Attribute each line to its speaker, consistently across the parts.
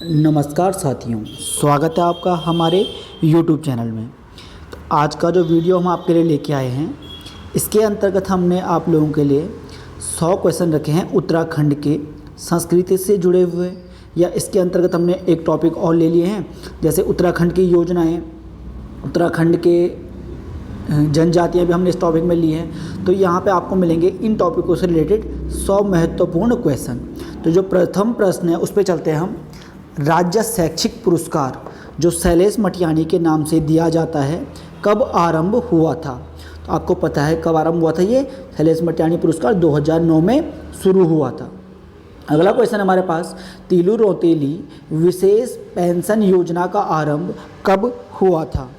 Speaker 1: नमस्कार साथियों, स्वागत है आपका हमारे YouTube चैनल में। तो आज का जो वीडियो हम आपके लिए लेके आए हैं, इसके अंतर्गत हमने आप लोगों के लिए 100 क्वेश्चन रखे हैं उत्तराखंड के संस्कृति से जुड़े हुए, या इसके अंतर्गत हमने एक टॉपिक और ले लिए हैं, जैसे उत्तराखंड की योजनाएं, उत्तराखंड के जनजातियाँ भी हमने इस टॉपिक में ली हैं। तो यहाँ पे आपको मिलेंगे इन टॉपिकों से रिलेटेड 100 महत्वपूर्ण क्वेश्चन। तो जो प्रथम प्रश्न है उस पर चलते हैं हम। राज्य शैक्षिक पुरस्कार जो शैलेश मटियानी के नाम से दिया जाता है, कब आरंभ हुआ था? तो आपको पता है कब आरंभ हुआ था। ये शैलेश मटियानी पुरस्कार 2009 में शुरू हुआ था। अगला क्वेश्चन हमारे पास, तीलू रौतेली विशेष पेंशन योजना का आरंभ कब हुआ था?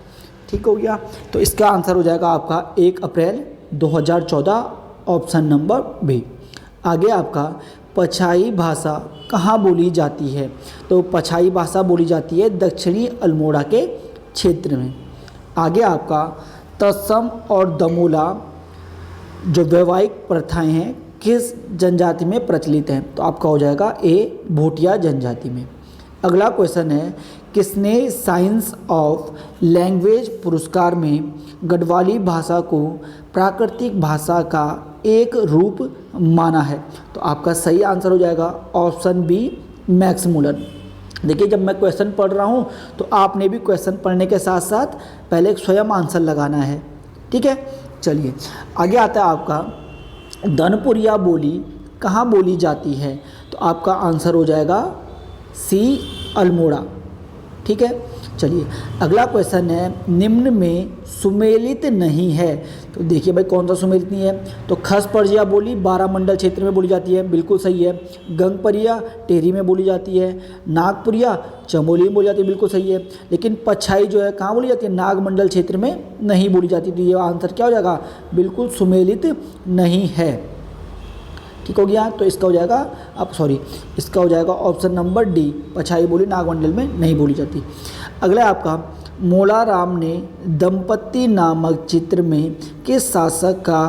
Speaker 1: ठीक हो गया। तो इसका आंसर हो जाएगा आपका 1 अप्रैल 2014, ऑप्शन नंबर बी। आगे आपका, पछाई भाषा कहाँ बोली जाती है? तो पछाई भाषा बोली जाती है दक्षिणी अल्मोड़ा के क्षेत्र में। आगे आपका, तत्सम और दमोला जो वैवाहिक प्रथाएं हैं किस जनजाति में प्रचलित हैं? तो आपका हो जाएगा ए, भोटिया जनजाति में। अगला क्वेश्चन है, किसने साइंस ऑफ लैंग्वेज पुरस्कार में गढ़वाली भाषा को प्राकृतिक भाषा का एक रूप माना है? तो आपका सही आंसर हो जाएगा ऑप्शन बी, मैक्स मुलर। देखिए, जब मैं क्वेश्चन पढ़ रहा हूँ तो आपने भी क्वेश्चन पढ़ने के साथ साथ पहले स्वयं आंसर लगाना है। ठीक है, चलिए आगे आता है आपका, धनपुरिया बोली कहाँ बोली जाती है? तो आपका आंसर हो जाएगा सी, अल्मोड़ा। ठीक है, चलिए अगला क्वेश्चन है, निम्न में सुमेलित नहीं है। तो देखिए भाई, कौन सा सुमेलित नहीं है? तो खसपर्जिया बोली बारामंडल क्षेत्र में बोली जाती है, बिल्कुल सही है। गंगपरिया टेहरी में बोली जाती है। नागपुरिया चमोली में बोली जाती है, बिल्कुल सही है। लेकिन पछाई जो है कहाँ बोली जाती है? नागमंडल क्षेत्र में नहीं बोली जाती। तो ये आंसर क्या हो जाएगा? बिल्कुल सुमेलित नहीं है। ठीक हो गया। तो इसका हो जाएगा इसका हो जाएगा ऑप्शन नंबर डी, पछाई बोली नागमंडल में नहीं बोली जाती। अगला आपका, मोला राम ने दंपति नामक चित्र में किस शासक का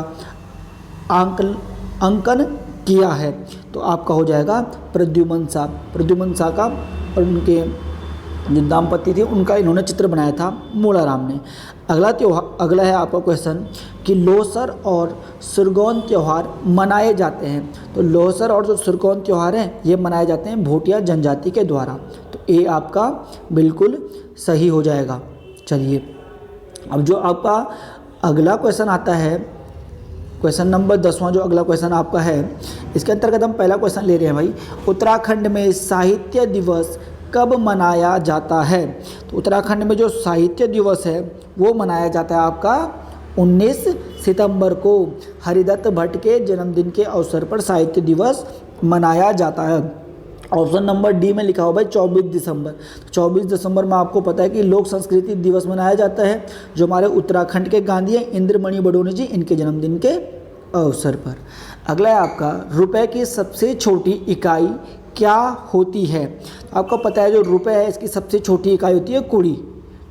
Speaker 1: अंकन किया है? तो आपका हो जाएगा प्रद्युमन शाह का, और उनके जो दाम्पत्य थे उनका इन्होंने चित्र बनाया था मोला राम ने। अगला है आपका क्वेश्चन कि लोसर और सुरगौन त्यौहार मनाए जाते हैं। तो लोसर और जो सुरगौन त्यौहार हैं ये मनाए जाते हैं भोटिया जनजाति के द्वारा। तो ए आपका बिल्कुल सही हो जाएगा। चलिए, अब जो आपका अगला क्वेश्चन आता है, क्वेश्चन नंबर 10वां जो अगला क्वेश्चन आपका है, इसके अंतर्गत हम पहला क्वेश्चन ले रहे हैं भाई, उत्तराखंड में साहित्य दिवस कब मनाया जाता है? तो उत्तराखंड में जो साहित्य दिवस है वो मनाया जाता है आपका 19 सितंबर को। हरिदत्त भट्ट के जन्मदिन के अवसर पर साहित्य दिवस मनाया जाता है। ऑप्शन नंबर डी में लिखा हो भाई 24 दिसंबर। 24 दिसंबर में आपको पता है कि लोक संस्कृति दिवस मनाया जाता है, जो हमारे उत्तराखंड के गांधी हैं इंद्रमणि बडोनी जी, इनके जन्मदिन के अवसर पर। अगला है आपका, रुपए की सबसे छोटी इकाई क्या होती है? आपको पता है जो रुपए है इसकी सबसे छोटी इकाई होती है कौड़ी।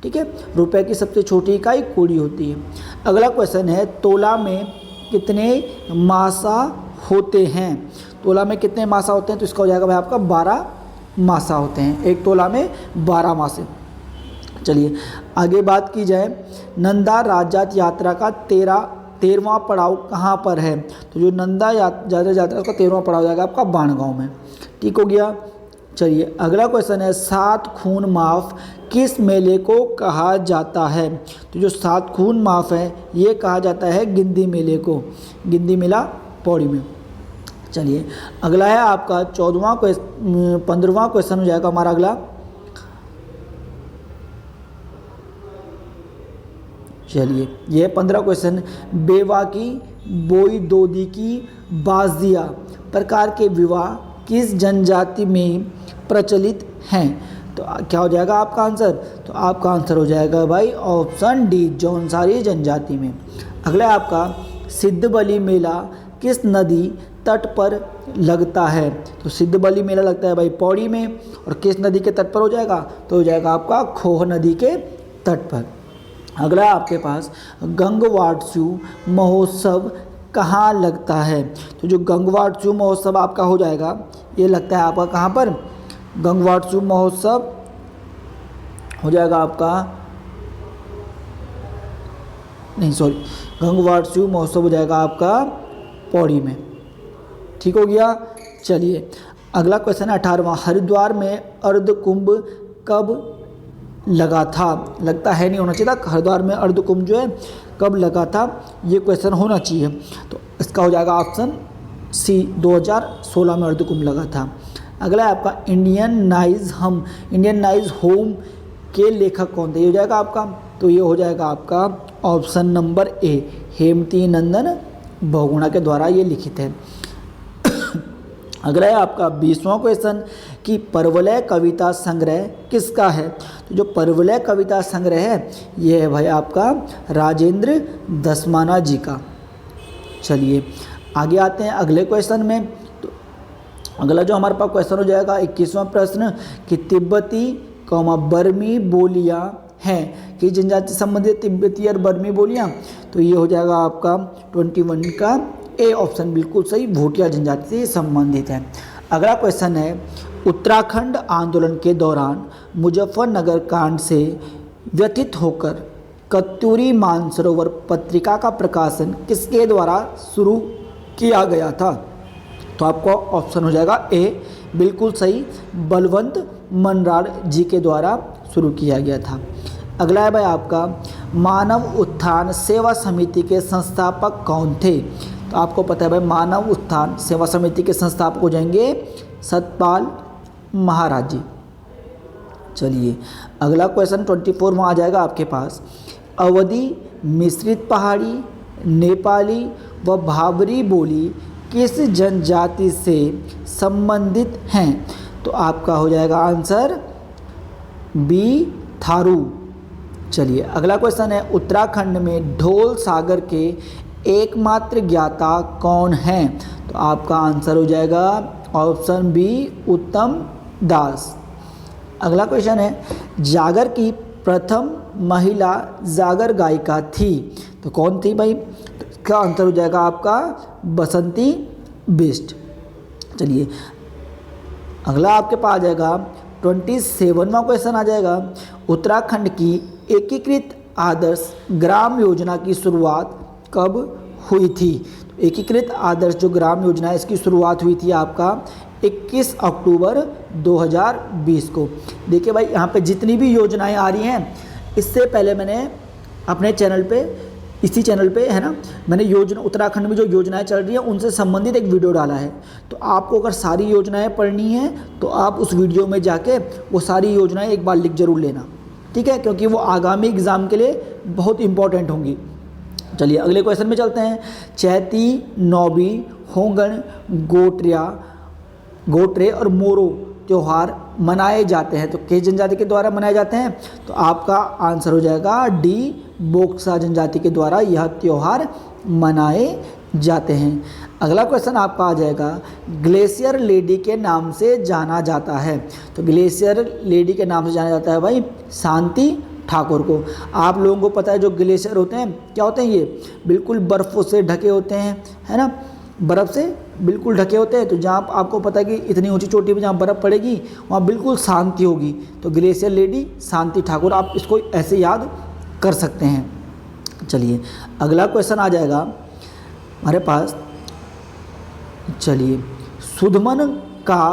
Speaker 1: ठीक है, रुपए की सबसे छोटी इकाई कौड़ी होती है। अगला क्वेश्चन है, तोला में कितने मासा होते हैं? तोला में कितने मासा होते हैं? तो इसका हो जाएगा भाई आपका 12 मासा होते हैं। एक तोला में 12 मासे। चलिए आगे बात की जाए, नंदा राजजात यात्रा का 13वां पड़ाव कहाँ पर है? तो जो नंदा राजजात यात्रा का 13वां पड़ाव जाएगा आपका बाणगांव में। ठीक हो गया। चलिए अगला क्वेश्चन है, 7 खून माफ किस मेले को कहा जाता है? तो जो 7 खून माफ है ये कहा जाता है गिंदी मेले को, गिंदी मेला पौड़ी में। चलिए अगला है आपका 15वां क्वेश्चन हो जाएगा हमारा अगला। चलिए ये 15 क्वेश्चन, बेवाकी बोई दोदी की बाजिया प्रकार के विवाह किस जनजाति में प्रचलित हैं? तो क्या हो जाएगा आपका आंसर? तो आपका आंसर हो जाएगा भाई ऑप्शन डी, जौनसारी जनजाति में। अगला है आपका, सिद्धबली मेला किस नदी तट पर लगता है? तो सिद्धबली मेला लगता है भाई पौड़ी में, और किस नदी के तट पर हो जाएगा? तो हो जाएगा आपका खोह नदी के तट पर। अगला आपके पास, गंगवात्सु महोत्सव कहाँ लगता है? तो जो गंगवात्सु महोत्सव आपका हो जाएगा ये लगता है आपका कहाँ पर? गंगवात्सु महोत्सव हो जाएगा आपका, नहीं सॉरी, गंगवात्सु महोत्सव हो जाएगा आपका पौड़ी में। ठीक हो गया। चलिए अगला क्वेश्चन है 18वां, हरिद्वार में अर्ध कुंभ कब लगा था? लगता है नहीं होना चाहिए था, हरिद्वार में अर्ध कुंभ जो है कब लगा था, ये क्वेश्चन होना चाहिए। तो इसका हो जाएगा ऑप्शन सी, 2016 में अर्ध कुंभ लगा था। अगला है आपका इंडियन नाइज होम के लेखक कौन थे? ये हो जाएगा आपका, तो ये हो जाएगा आपका option number A, Hemvati Nandan Bahuguna के द्वारा ये लिखित है। अगला है आपका 20वां क्वेश्चन कि परवलय कविता संग्रह किसका है? तो जो परवलय कविता संग्रह है ये है भाई आपका राजेंद्र दसमाना जी का। चलिए आगे आते हैं अगले क्वेश्चन में। तो अगला जो हमारे पास क्वेश्चन हो जाएगा 21वां प्रश्न कि तिब्बती बर्मी बोलियां हैं कि जनजाति संबंधित तिब्बती और बर्मी बोलियां, तो ये हो जाएगा आपका 21 का ए ऑप्शन बिल्कुल सही, भूटिया जनजाति से संबंधित है। अगला क्वेश्चन है उत्तराखंड आंदोलन के दौरान मुजफ्फरनगर कांड से व्यथित होकर कस्तूरी मानसरोवर पत्रिका का प्रकाशन किसके द्वारा शुरू किया गया था? तो आपको ऑप्शन हो जाएगा ए बिल्कुल सही, बलवंत मनरार जी के द्वारा शुरू किया गया था। अगला है भाई आपका मानव उत्थान सेवा समिति के संस्थापक कौन थे? तो आपको पता है भाई मानव उत्थान सेवा समिति के संस्थापक हो जाएंगे सतपाल महाराज जी। चलिए अगला क्वेश्चन 24 में आ जाएगा आपके पास, अवधी मिश्रित पहाड़ी नेपाली व भाबरी बोली किस जनजाति से संबंधित हैं? तो आपका हो जाएगा आंसर बी, थारू। चलिए अगला क्वेश्चन है उत्तराखंड में ढोल सागर के एकमात्र ज्ञाता कौन हैं? तो आपका आंसर हो जाएगा ऑप्शन बी, उत्तम दास। अगला क्वेश्चन है जागर की प्रथम महिला जागर गायिका थी, तो कौन थी भाई? तो इसका आंसर हो जाएगा आपका बसंती बिष्ट। चलिए अगला आपके पास आ जाएगा 27वां क्वेश्चन आ जाएगा, उत्तराखंड की एकीकृत आदर्श ग्राम योजना की शुरुआत कब हुई थी? तो एकीकृत आदर्श जो ग्राम योजना है इसकी शुरुआत हुई थी आपका 21 अक्टूबर 2020 को। देखिए भाई यहाँ पे जितनी भी योजनाएं आ रही हैं, इससे पहले मैंने अपने चैनल पे, इसी चैनल पे है ना, मैंने योजना उत्तराखंड में जो योजनाएं चल रही हैं उनसे संबंधित एक वीडियो डाला है। तो आपको अगर सारी योजनाएं पढ़नी हैं तो आप उस वीडियो में जाके वो सारी योजनाएं एक बार लिख जरूर लेना, ठीक है, क्योंकि वो आगामी एग्ज़ाम के लिए बहुत इंपॉर्टेंट होंगी। चलिए अगले क्वेश्चन में चलते हैं। चैती, नौबी, होंगन, गोटरे और मोरो त्यौहार मनाए जाते हैं, तो किस जनजाति के द्वारा मनाए जाते हैं? तो आपका आंसर हो जाएगा डी, बोक्सा जनजाति के द्वारा यह त्यौहार मनाए जाते हैं। अगला क्वेश्चन आपका आ जाएगा ग्लेशियर लेडी के नाम से जाना जाता है, तो ग्लेशियर लेडी के नाम से जाना जाता है भाई शांति ठाकुर को। आप लोगों को पता है जो ग्लेशियर होते हैं क्या होते हैं, ये बिल्कुल बर्फ़ों से ढके होते हैं, है ना, बर्फ़ से बिल्कुल ढके होते हैं। तो जहाँ आपको पता है कि इतनी ऊंची चोटी पे जहाँ बर्फ़ पड़ेगी वहाँ बिल्कुल शांति होगी, तो ग्लेशियर लेडी शांति ठाकुर, आप इसको ऐसे याद कर सकते हैं। चलिए अगला क्वेश्चन आ जाएगा हमारे पास। चलिए सुदमन का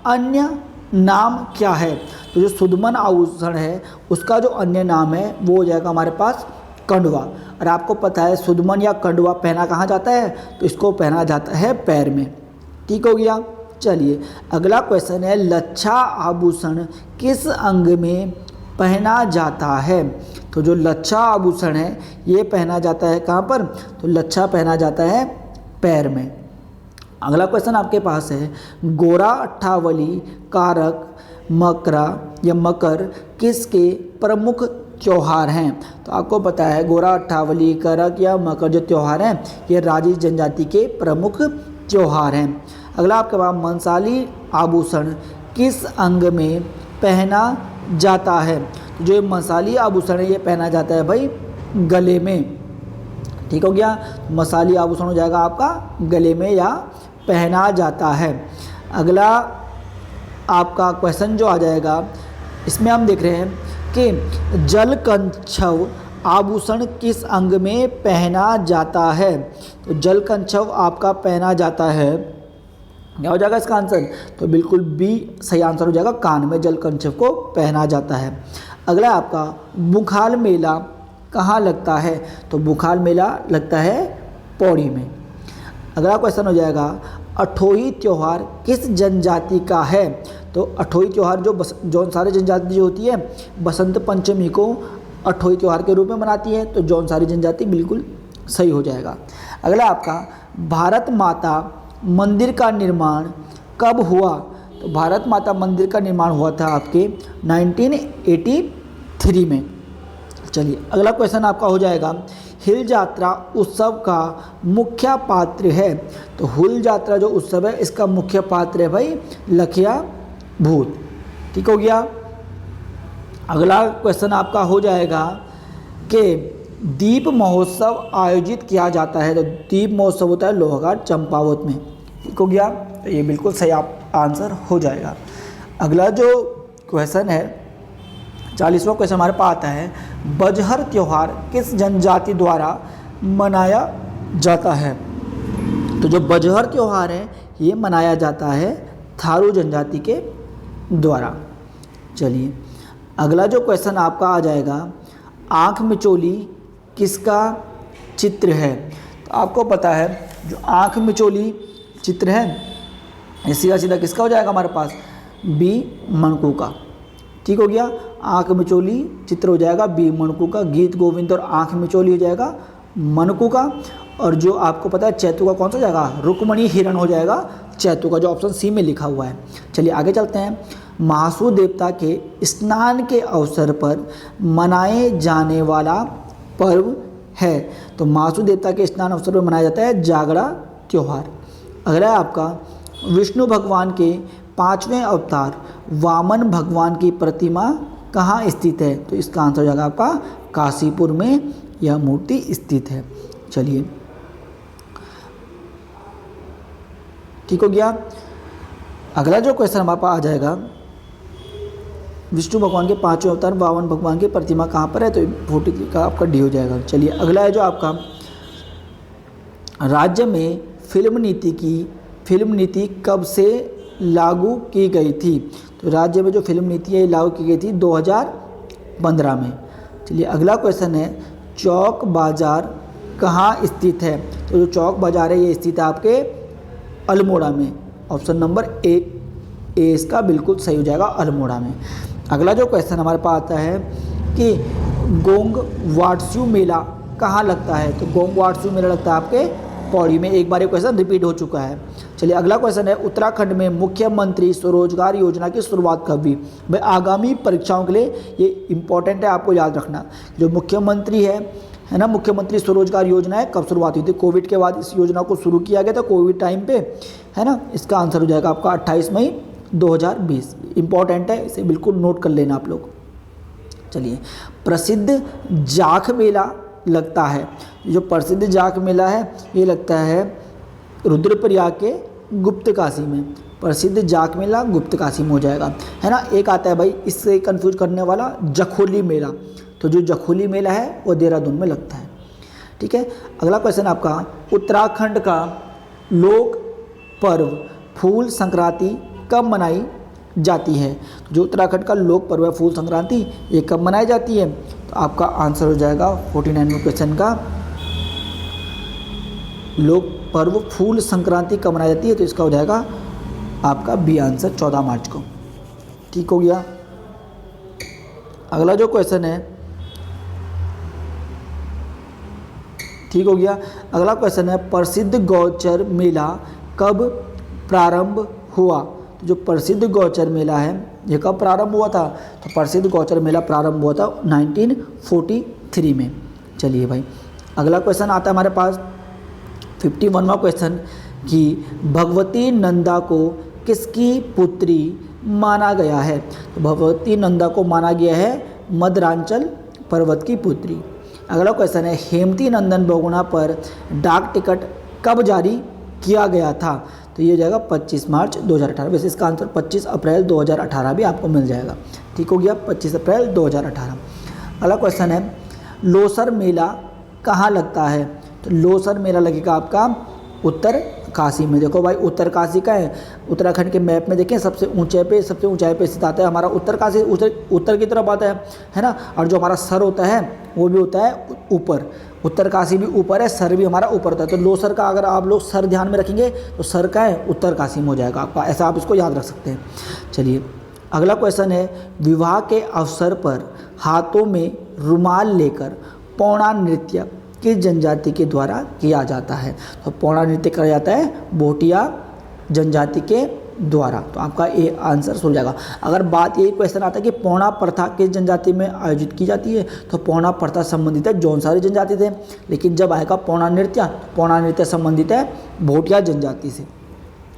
Speaker 1: अन्य नाम क्या है? तो जो सुदमन आभूषण है उसका जो अन्य नाम है वो हो जाएगा हमारे पास कंडवा। और आपको पता है सुदमन या कंडवा पहना कहाँ जाता है? तो इसको पहना जाता है पैर में। ठीक हो गया। चलिए अगला क्वेश्चन है लच्छा आभूषण किस अंग में पहना जाता है? तो जो लच्छा आभूषण है ये पहना जाता है कहाँ पर? तो लच्छा पहना जाता है पैर में। अगला क्वेश्चन आपके पास है गोरा अट्ठावली कारक मकरा या मकर किसके प्रमुख त्यौहार हैं? तो आपको पता है गोरा अट्ठावली करक या मकर जो त्यौहार हैं ये राजी जनजाति के प्रमुख त्यौहार हैं। अगला आपके पास मंसाली आभूषण किस अंग में पहना जाता है? तो जो मसाली आभूषण है ये पहना जाता है भाई गले में। ठीक हो गया। मसाली आभूषण हो जाएगा आपका गले में या पहना जाता है। अगला आपका क्वेश्चन जो आ जाएगा, इसमें हम देख रहे हैं कि जलकंछव आभूषण किस अंग में पहना जाता है। तो जलकंछव आपका पहना जाता है, क्या हो जाएगा इसका आंसर? तो बिल्कुल बी सही आंसर हो जाएगा, कान में जलकंछव को पहना जाता है। अगला आपका बुखाल मेला कहाँ लगता है? तो बुखाल मेला लगता है पौड़ी में। अगला क्वेश्चन हो जाएगा अठोई त्यौहार किस जनजाति का है? तो अठोई त्यौहार जो सारी जनजाति जो होती है बसंत पंचमी को अठोई त्यौहार के रूप में मनाती है, तो जौनसारी जनजाति बिल्कुल सही हो जाएगा। अगला आपका भारत माता मंदिर का निर्माण कब हुआ? तो भारत माता मंदिर का निर्माण हुआ था आपके 1983 में। चलिए अगला क्वेश्चन आपका हो जाएगा हिल यात्रा उत्सव का मुख्य पात्र है। तो हुल यात्रा जो उत्सव है इसका मुख्य पात्र है भाई लखिया भूत। ठीक हो गया। अगला क्वेश्चन आपका हो जाएगा कि दीप महोत्सव आयोजित किया जाता है। तो दीप महोत्सव होता है लोहाघाट चंपावत में। ठीक हो गया, तो ये बिल्कुल सही आप आंसर हो जाएगा। अगला जो क्वेश्चन है 40वां क्वेश्चन हमारे पास आता है बजहर त्यौहार किस जनजाति द्वारा मनाया जाता है? तो जो बजहर त्यौहार है ये मनाया जाता है थारू जनजाति के द्वारा। चलिए अगला जो क्वेश्चन आपका आ जाएगा आँख मिचोली किसका चित्र है? तो आपको पता है जो आँख मिचोली चित्र है ये सीधा सीधा किसका हो जाएगा हमारे पास? बी मणकू का। ठीक हो गया, आँख मिचोली चित्र हो जाएगा बी मणकू का। गीत गोविंद और आँख मिचोली हो जाएगा मणकू का। और जो आपको पता है चैतू का कौन सा जाएगा? रुक्मणी हिरण हो जाएगा चैतू का, जो ऑप्शन सी में लिखा हुआ है। चलिए आगे चलते हैं। महासू देवता के स्नान के अवसर पर मनाए जाने वाला पर्व है। तो महासू देवता के स्नान अवसर पर मनाया जाता है जागरा त्यौहार। अगला है आपका विष्णु भगवान के 5वें अवतार वामन भगवान की प्रतिमा कहाँ स्थित है? तो इसका आंसर हो जाएगा आपका काशीपुर में यह मूर्ति स्थित है। चलिए ठीक हो गया। अगला जो क्वेश्चन हमारे पास आ जाएगा विष्णु भगवान के 5वें अवतार वामन भगवान की प्रतिमा कहाँ पर है? तो 40 का आपका डी हो जाएगा। चलिए अगला है जो आपका राज्य में फिल्म नीति कब से लागू की गई थी? तो राज्य में जो फिल्म नीति है लागू की गई थी 2015 में। चलिए अगला क्वेश्चन है चौक बाजार कहाँ स्थित है? तो जो चौक बाजार है ये स्थित है आपके अल्मोड़ा में। ऑप्शन नंबर ए इसका बिल्कुल सही हो जाएगा अल्मोड़ा में। अगला जो क्वेश्चन हमारे पास आता है कि गोंग वाटस्यू मेला कहाँ लगता है? तो गोंग वाटस्यू मेला लगता है आपके पौड़ी में। एक बार ये क्वेश्चन रिपीट हो चुका है। चलिए अगला क्वेश्चन है उत्तराखंड में मुख्यमंत्री स्वरोजगार योजना की शुरुआत कब हुई? भाई आगामी परीक्षाओं के लिए ये इंपॉर्टेंट है, आपको याद रखना। जो मुख्यमंत्री है ना, मुख्यमंत्री स्वरोजगार योजना है कब शुरुआत हुई थी? कोविड के बाद इस योजना को शुरू किया गया था, कोविड टाइम पे, है ना। इसका आंसर हो जाएगा आपका 28 मई 2020। इंपॉर्टेंट है, इसे बिल्कुल नोट कर लेना आप लोग। चलिए प्रसिद्ध जाख मेला लगता है। जो प्रसिद्ध जाख मेला है ये लगता है रुद्रप्रयाग के गुप्तकाशी में। प्रसिद्ध जाख मेला गुप्तकाशी में हो जाएगा, है ना। एक आता है भाई इससे कंफ्यूज करने वाला जखोली मेला। तो जो जखोली मेला है वो देहरादून में लगता है। ठीक है। अगला क्वेश्चन आपका उत्तराखंड का लोक पर्व फूल संक्रांति कब मनाई जाती है? जो उत्तराखंड का लोक पर्व है फूल संक्रांति ये कब मनाई जाती है? तो आपका आंसर हो जाएगा 49वें क्वेश्चन का लोक पर्व फूल संक्रांति कब मनाई जाती है? तो इसका हो जाएगा आपका बी आंसर 14 मार्च को। ठीक हो गया। अगला जो क्वेश्चन है ठीक हो गया। अगला क्वेश्चन है प्रसिद्ध गौचर मेला कब प्रारंभ हुआ? तो जो प्रसिद्ध गौचर मेला है ये कब प्रारंभ हुआ था? तो प्रसिद्ध गौचर मेला प्रारंभ हुआ था 1943 में। चलिए भाई अगला क्वेश्चन आता है हमारे पास 51वां क्वेश्चन कि भगवती नंदा को किसकी पुत्री माना गया है? तो भगवती नंदा को माना गया है मदरांचल पर्वत की पुत्री। अगला क्वेश्चन है हेमती नंदन बहुगुणा पर डाक टिकट कब जारी किया गया था? तो तो ये हो जाएगा 25 मार्च 2018। वैसे इसका आंसर 25 अप्रैल 2018 भी आपको मिल जाएगा। ठीक हो गया, 25 अप्रैल 2018। अगला क्वेश्चन है, लोसर मेला कहाँ लगता है? तो लोसर मेला लगेगा आपका उत्तर काशी में। देखो भाई उत्तर काशी का है, उत्तराखंड के मैप में देखें सबसे ऊंचाई पे स्थित आता है हमारा उत्तर काशी, उत्तर की तरफ आता है ना। और जो हमारा सर होता है वो भी होता है ऊपर, उत्तर काशी भी ऊपर है, सर भी हमारा ऊपर होता है। तो लोसर का अगर आप लोग सर ध्यान में रखेंगे तो सर का है उत्तर काशी में हो जाएगा आपका, ऐसा आप इसको याद रख सकते हैं। चलिए अगला क्वेश्चन है, विवाह के अवसर पर हाथों में रुमाल लेकर पौड़ा नृत्य किस जनजाति के द्वारा किया जाता है? तो पौड़ा नृत्य किया जाता है भोटिया जनजाति के द्वारा। तो आपका ये आंसर हो जाएगा। अगर बात यही क्वेश्चन आता है कि पौड़ा प्रथा किस जनजाति में आयोजित की जाती है, तो पौड़ा प्रथा संबंधित है जौनसारी जनजाति से। लेकिन जब आएगा पौड़ा नृत्य संबंधित है भोटिया जनजाति से।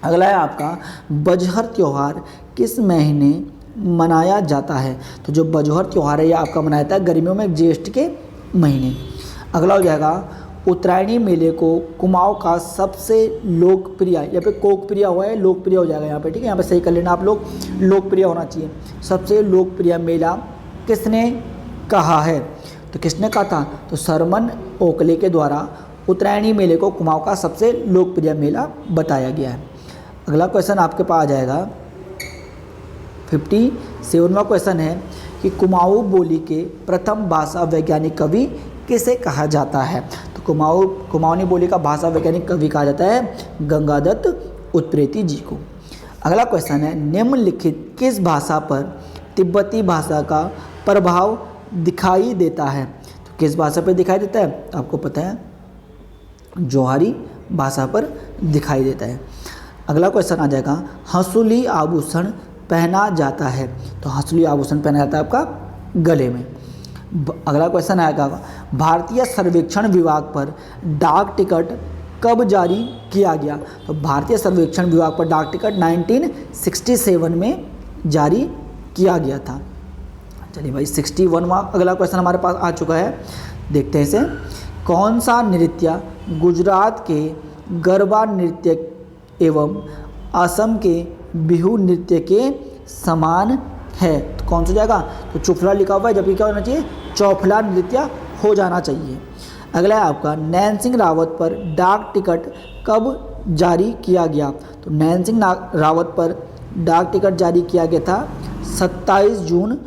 Speaker 1: अगला है आपका, बजहर त्यौहार किस महीने मनाया जाता है? तो जो बजहर त्यौहार है ये आपका मनाया जाता है गर्मियों में ज्येष्ठ के महीने। अगला हो जाएगा, उत्तरायणी मेले को कुमाऊं का सबसे लोकप्रिय, यहाँ पे कोकप्रिय हुआ है, लोकप्रिय हो जाएगा यहाँ पे, ठीक है, यहाँ पे सही कर लेना आप लोग, लोकप्रिय होना चाहिए। सबसे लोकप्रिय मेला किसने कहा है? तो किसने कहा था? तो सरमन ओकले के द्वारा उत्तरायणी मेले को कुमाऊं का सबसे लोकप्रिय मेला बताया गया है। अगला क्वेश्चन आपके पास आ जाएगा 57वां क्वेश्चन है कि कुमाऊं बोली के प्रथम भाषा वैज्ञानिक कवि किसे कहा जाता है? तो कुमाऊनी बोली का भाषा वैज्ञानिक कवि कहा जाता है गंगादत्त उत्प्रेती जी को। अगला क्वेश्चन है, निम्नलिखित किस भाषा पर तिब्बती भाषा का प्रभाव दिखाई देता है? तो किस भाषा पर दिखाई देता है? आपको पता है जोहारी भाषा पर दिखाई देता है। अगला क्वेश्चन आ जाएगा, हंसुली आभूषण पहना जाता है? तो हंसुली आभूषण पहना जाता है आपका गले में। अगला क्वेश्चन आएगा, भारतीय सर्वेक्षण विभाग पर डाक टिकट कब जारी किया गया? तो भारतीय सर्वेक्षण विभाग पर डाक टिकट 1967 में जारी किया गया था। चलिए भाई 61वां अगला क्वेश्चन हमारे पास आ चुका है, देखते हैं इसे। कौन सा नृत्य गुजरात के गरबा नृत्य एवं असम के बिहू नृत्य के समान है? तो कौन सा जाएगा? तो चुफला लिखा हुआ है, जबकि क्या होना चाहिए? चौफला नृत्य हो जाना चाहिए। अगला है आपका, नैन सिंह रावत पर डाक टिकट कब जारी किया गया? तो नैन सिंह रावत पर डाक टिकट जारी किया गया था 27 जून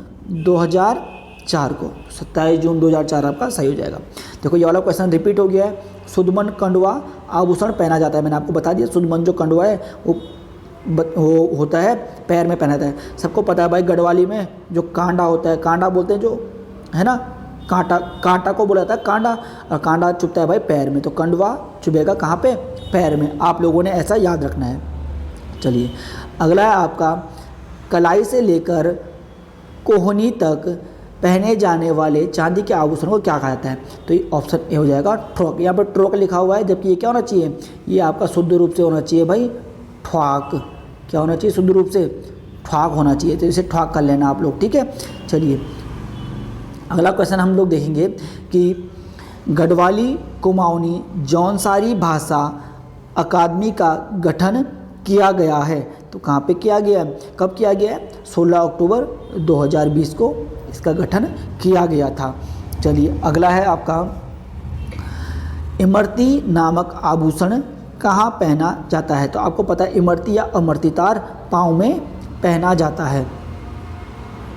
Speaker 1: 2004 को। 27 जून 2004 आपका सही हो जाएगा। देखो ये वाला क्वेश्चन रिपीट हो गया है। सुदमन कंडवा आभूषण पहना जाता है, मैंने आपको बता दिया। सुदमन जो कंडवा है वो होता है पैर में पहना जाता है। सबको पता है भाई गढ़वाली में जो कांडा होता है, कांडा बोलते हैं जो है ना, कांटा को बोला जाता है कांडा, और कांडा चुभता है भाई पैर में, तो कंडवा चुभेगा कहाँ पे? पैर में। आप लोगों ने ऐसा याद रखना है। चलिए अगला है आपका, कलाई से लेकर कोहनी तक पहने जाने वाले चांदी के आभूषण को क्या कहा जाता है? तो ये ऑप्शन ए हो जाएगा ठोक। यहाँ पर ठोक लिखा हुआ है, जबकि ये क्या होना चाहिए? ये आपका शुद्ध रूप से होना चाहिए भाई ठ्वाक। क्या होना चाहिए? शुद्ध रूप से ठ्वाक होना चाहिए। तो इसे ठ्वाक कर लेना आप लोग, ठीक है। चलिए अगला क्वेश्चन हम लोग देखेंगे कि गढ़वाली कुमाऊनी जौनसारी भाषा अकादमी का गठन किया गया है। तो कहाँ पे किया गया है? कब किया गया है? 16 अक्टूबर 2020 को इसका गठन किया गया था। चलिए अगला है आपका, इमरती नामक आभूषण कहाँ पहना जाता है? तो आपको पता है इमरती या अमरती तार पाँव में पहना जाता है।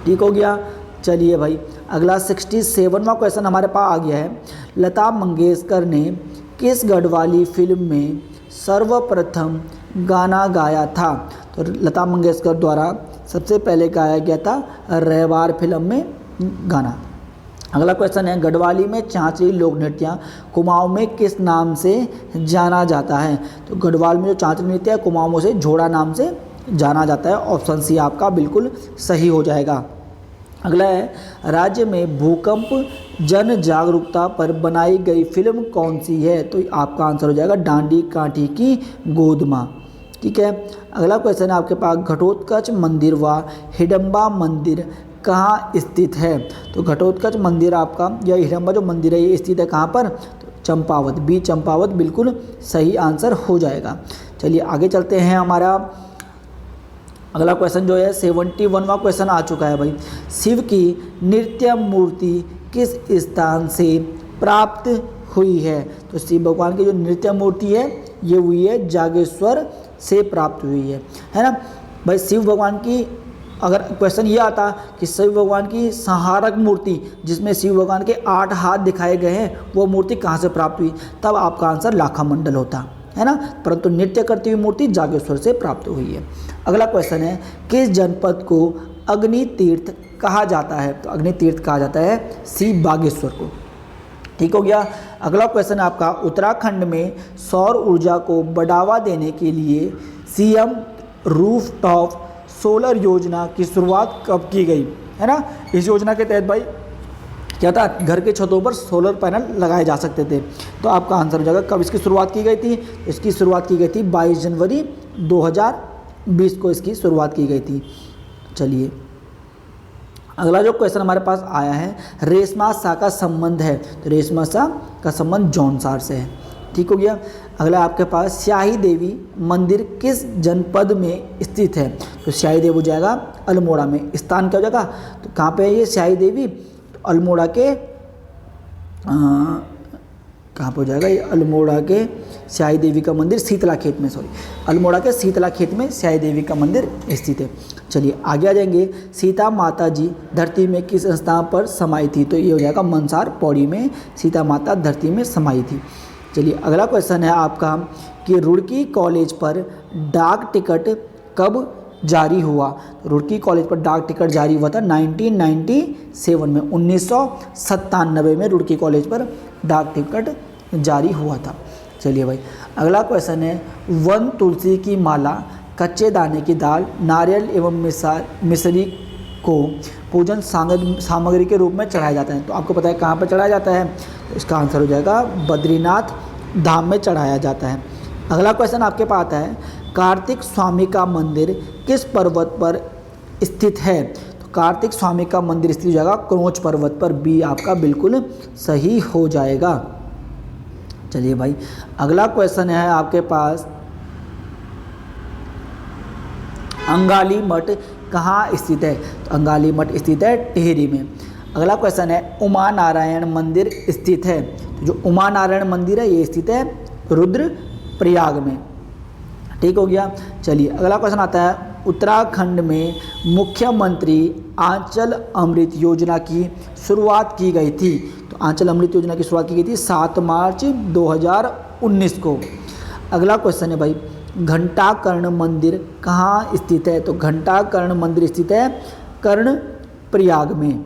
Speaker 1: ठीक हो गया। चलिए भाई अगला 67वां क्वेश्चन हमारे पास आ गया है। लता मंगेशकर ने किस गढ़वाली फिल्म में सर्वप्रथम गाना गाया था? तो लता मंगेशकर द्वारा सबसे पहले गाया गया था रहवार फिल्म में गाना। अगला क्वेश्चन है, गढ़वाली में चांचरी लोक नृत्य कुमाऊं में किस नाम से जाना जाता है? तो गढ़वाल में जो चांचरी नृत्य है कुमाऊं से झोड़ा नाम से जाना जाता है। ऑप्शन सी आपका बिल्कुल सही हो जाएगा। अगला है, राज्य में भूकंप जन जागरूकता पर बनाई गई फिल्म कौन सी है? तो आपका आंसर हो जाएगा डांडी काठी की गोद माँ। ठीक है। अगला क्वेश्चन है आपके पास, घटोत्कच मंदिर व हिडम्बा मंदिर कहाँ स्थित है? तो घटोत्कच मंदिर आपका या हिडम्बा जो मंदिर है ये स्थित है कहाँ पर? तो चंपावत, बी चंपावत बिल्कुल सही आंसर हो जाएगा। चलिए आगे चलते हैं। हमारा अगला क्वेश्चन जो है 71वां क्वेश्चन आ चुका है भाई। शिव की नृत्य मूर्ति किस स्थान से प्राप्त हुई है? तो शिव भगवान की जो नृत्य मूर्ति है ये हुई है जागेश्वर से प्राप्त हुई है ना भाई। शिव भगवान की अगर क्वेश्चन ये आता कि शिव भगवान की संहारक मूर्ति जिसमें शिव भगवान के 8 हाथ दिखाए गए हैं वो मूर्ति कहाँ से प्राप्त हुई, तब आपका आंसर लाखा मंडल होता है ना। परंतु नृत्य करती हुई मूर्ति जागेश्वर से प्राप्त हुई है। अगला क्वेश्चन है किस जनपद को अग्नि तीर्थ कहा जाता है? तो अग्नि तीर्थ कहा जाता है सी बागेश्वर को। ठीक हो गया। अगला क्वेश्चन आपका उत्तराखंड में सौर ऊर्जा को बढ़ावा देने के लिए सीएम रूफटॉप सोलर योजना की शुरुआत कब की गई, है ना। इस योजना के तहत भाई क्या था, घर के छतों पर सोलर पैनल लगाए जा सकते थे। तो आपका आंसर हो जाएगा कब इसकी शुरुआत की गई थी। इसकी शुरुआत की गई थी 22 जनवरी 2020 को इसकी शुरुआत की गई थी। चलिए अगला जो क्वेश्चन हमारे पास आया है, रेशमा शाह का संबंध है। तो रेशमा शाह का संबंध जौनसार से है। ठीक हो गया। अगला आपके पास स्याही देवी मंदिर किस जनपद में स्थित है? तो स्याही देवी हो जाएगा अल्मोड़ा में। स्थान क्या हो जाएगा, तो कहाँ पे है ये स्याही देवी? तो अल्मोड़ा के कहाँ पर हो जाएगा ये, अल्मोड़ा के स्याही देवी का मंदिर शीतला खेत में, सॉरी अल्मोड़ा के शीतला खेत में स्याही देवी का मंदिर स्थित है। चलिए आगे आ जाएंगे। सीता माता जी धरती में किस स्थान पर समाई थी? तो ये हो जाएगा मंसार पौड़ी में सीता माता धरती में समाई थी। चलिए अगला क्वेश्चन है आपका कि रुड़की कॉलेज पर डाक टिकट कब जारी हुआ? तो रुड़की कॉलेज पर डाक टिकट जारी हुआ था 1997 में, 1997 में रुड़की कॉलेज पर डाक टिकट जारी हुआ था। चलिए भाई अगला क्वेश्चन है, वन तुलसी की माला, कच्चे दाने की दाल, नारियल एवं मिश्री को पूजन सामग्री के रूप में चढ़ाया जाता है। तो आपको पता है कहाँ पर चढ़ाया जाता है? तो इसका आंसर हो जाएगा बद्रीनाथ धाम में चढ़ाया जाता है। अगला क्वेश्चन आपके पास आता है, कार्तिक स्वामी का मंदिर किस पर्वत पर स्थित है? तो कार्तिक स्वामी का मंदिर स्थित हो जाएगा क्रोच पर्वत पर। बी आपका बिल्कुल सही हो जाएगा। चलिए भाई अगला क्वेश्चन है आपके पास, अंगाली मठ कहाँ स्थित है? तो अंगाली मठ स्थित है टिहरी में। अगला क्वेश्चन है, उमा नारायण मंदिर स्थित है। तो जो उमा नारायण मंदिर है ये स्थित है रुद्रप्रयाग में। ठीक हो गया। चलिए अगला क्वेश्चन आता है, उत्तराखंड में मुख्यमंत्री आंचल अमृत योजना की शुरुआत की गई थी। तो आंचल अमृत योजना की शुरुआत की गई थी 7 मार्च 2019 को। अगला क्वेश्चन है भाई, घंटाकर्ण मंदिर कहाँ स्थित है? तो घंटाकर्ण मंदिर स्थित है कर्णप्रयाग में।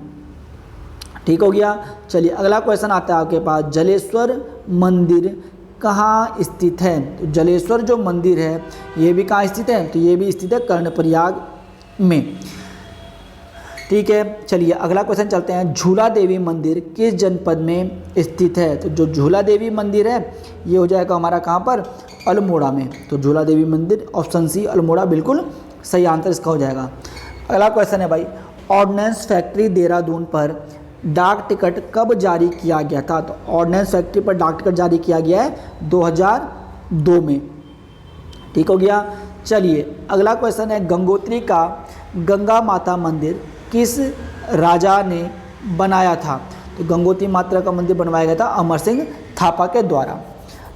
Speaker 1: ठीक हो गया। चलिए अगला क्वेश्चन आता है आपके पास, जलेश्वर मंदिर कहाँ स्थित है? तो जलेश्वर जो मंदिर है ये भी कहाँ स्थित है? तो ये भी स्थित है कर्णप्रयाग में। ठीक है। चलिए अगला क्वेश्चन चलते हैं, झूला देवी मंदिर किस जनपद में स्थित है? तो जो झूला देवी मंदिर है ये हो जाएगा हमारा कहाँ पर? अल्मोड़ा में। तो झूला देवी मंदिर ऑप्शन सी अल्मोड़ा बिल्कुल सही आंसर इसका हो जाएगा। अगला क्वेश्चन है भाई, ऑर्डिनेंस फैक्ट्री देहरादून पर डाक टिकट कब जारी किया गया था? तो ऑर्डिनेंस फैक्ट्री पर डाक टिकट जारी किया गया है 2002 में। ठीक हो गया। चलिए अगला क्वेश्चन है, गंगोत्री का गंगा माता मंदिर किस राजा ने बनाया था? तो गंगोत्री माता का मंदिर बनवाया गया था अमर सिंह थापा के द्वारा।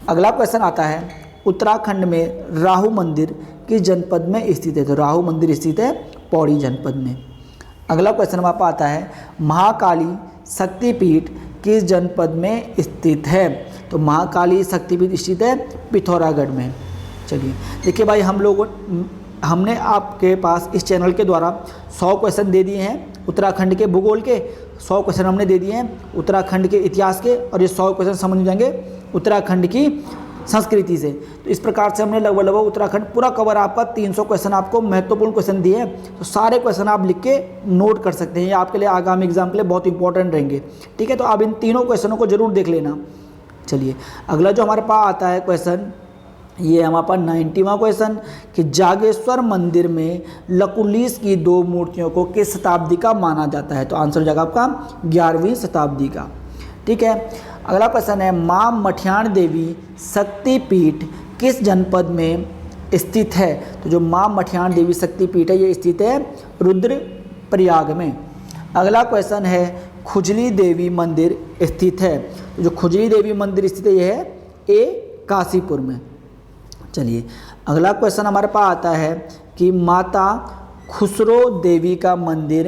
Speaker 1: अगला क्वेश्चन आता है, उत्तराखंड में राहु मंदिर किस जनपद में स्थित है? तो राहु मंदिर स्थित है पौड़ी जनपद में। अगला क्वेश्चन हमारे पास आता है, महाकाली शक्तिपीठ किस जनपद में स्थित है? तो महाकाली शक्तिपीठ स्थित है पिथौरागढ़ में। चलिए देखिए भाई हमने आपके पास इस चैनल के द्वारा 100 क्वेश्चन दे दिए हैं उत्तराखंड के भूगोल के, 100 क्वेश्चन हमने दे दिए हैं उत्तराखंड के इतिहास के, और ये 100 क्वेश्चन समझ जाएंगे उत्तराखंड की संस्कृति से। तो इस प्रकार से हमने लगभग उत्तराखंड पूरा कवर आपका 300 क्वेश्चन आपको महत्वपूर्ण क्वेश्चन दिए हैं। तो सारे क्वेश्चन आप लिख के नोट कर सकते हैं, ये आपके लिए आगामी एग्जाम के लिए बहुत इंपॉर्टेंट रहेंगे। ठीक है, तो आप इन तीनों क्वेश्चनों को जरूर देख लेना। चलिए अगला जो हमारे पास आता है क्वेश्चन, ये हमारे पास 90वां क्वेश्चन कि जागेश्वर मंदिर में लकुलिस की 2 मूर्तियों को किस शताब्दी का माना जाता है? तो आंसर हो जाएगा आपका 11वीं शताब्दी का। ठीक है। अगला क्वेश्चन है, माँ मठियाण देवी शक्तिपीठ किस जनपद में स्थित है? तो जो माँ मठियान देवी शक्तिपीठ है ये स्थित है रुद्रप्रयाग में। अगला क्वेश्चन है खुजली देवी मंदिर स्थित है? तो जो खुजली देवी मंदिर स्थित है ये है ए काशीपुर में। चलिए अगला क्वेश्चन हमारे पास आता है कि माता खुसरो देवी का मंदिर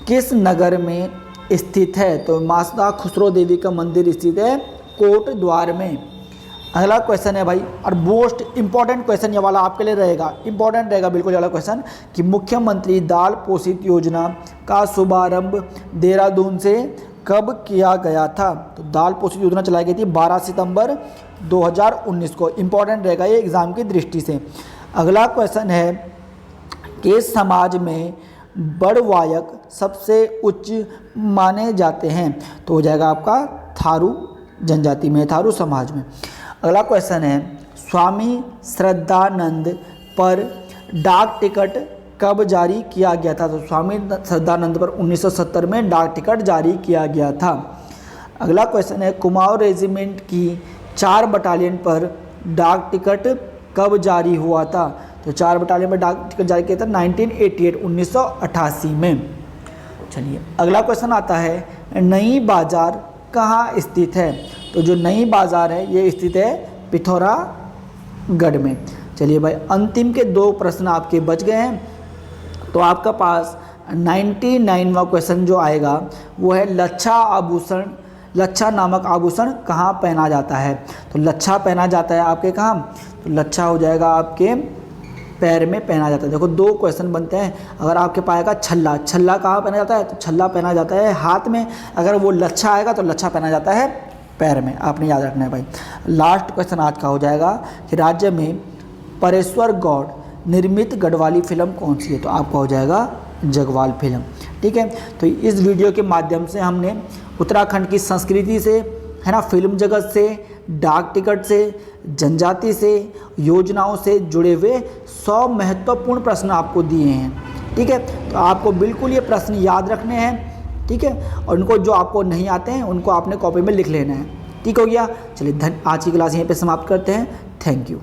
Speaker 1: किस नगर में स्थित है? तो माता खुसरो देवी का मंदिर स्थित है कोटद्वार में। अगला क्वेश्चन है भाई, और मोस्ट इंपॉर्टेंट क्वेश्चन ये वाला आपके लिए रहेगा, इंपॉर्टेंट रहेगा बिल्कुल ये वाला क्वेश्चन, कि मुख्यमंत्री दाल पोषित योजना का शुभारंभ देहरादून से कब किया गया था? तो दाल पोषित योजना चलाई गई थी 12 सितंबर 2019 को। इंपॉर्टेंट रहेगा ये एग्जाम की दृष्टि से। अगला क्वेश्चन है कि समाज में बड़ वायक सबसे उच्च माने जाते हैं? तो हो जाएगा आपका थारू जनजाति में, थारू समाज में। अगला क्वेश्चन है स्वामी श्रद्धानंद पर डाक टिकट कब जारी किया गया था? तो स्वामी श्रद्धानंद पर 1970 में डाक टिकट जारी किया गया था। अगला क्वेश्चन है कुमाऊं रेजिमेंट की 4 बटालियन पर डाक टिकट कब जारी हुआ था? तो 4 बटालियन पर डाक टिकट जारी किया था 1988 1988 में। चलिए अगला क्वेश्चन आता है नई बाजार कहाँ स्थित है? तो जो नई बाजार है ये स्थित है पिथौरागढ़ में। चलिए भाई अंतिम के 2 प्रश्न आपके बच गए हैं, तो आपका पास 99वां क्वेश्चन जो आएगा वो है लच्छा आभूषण, लच्छा नामक आभूषण कहाँ पहना जाता है? तो लच्छा पहना जाता है आपके कहाँ? तो लच्छा हो जाएगा आपके पैर में पहना जाता है। देखो 2 क्वेश्चन बनते हैं। अगर आपके पास आएगा छल्ला, छल्ला कहाँ पहना जाता है? तो छल्ला पहना जाता है हाथ में। अगर वो लच्छा आएगा तो लच्छा पहना जाता है पैर में, आपने याद रखना है भाई। लास्ट क्वेश्चन आज का हो जाएगा कि राज्य में परेश्वर गौड़ निर्मित गढ़वाली फिल्म कौन सी है? तो आपका हो जाएगा जगवाल फिल्म। ठीक है, तो इस वीडियो के माध्यम से हमने उत्तराखंड की संस्कृति से, है ना, फिल्म जगत से, डाक टिकट से, जनजाति से, योजनाओं से जुड़े हुए 100 महत्वपूर्ण प्रश्न आपको दिए हैं। ठीक है, तो आपको बिल्कुल ये प्रश्न याद रखने हैं। ठीक है, और उनको जो आपको नहीं आते हैं उनको आपने कॉपी में लिख लेना है। ठीक हो गया। चलिए आज की क्लास यहीं पे समाप्त करते हैं। Thank you.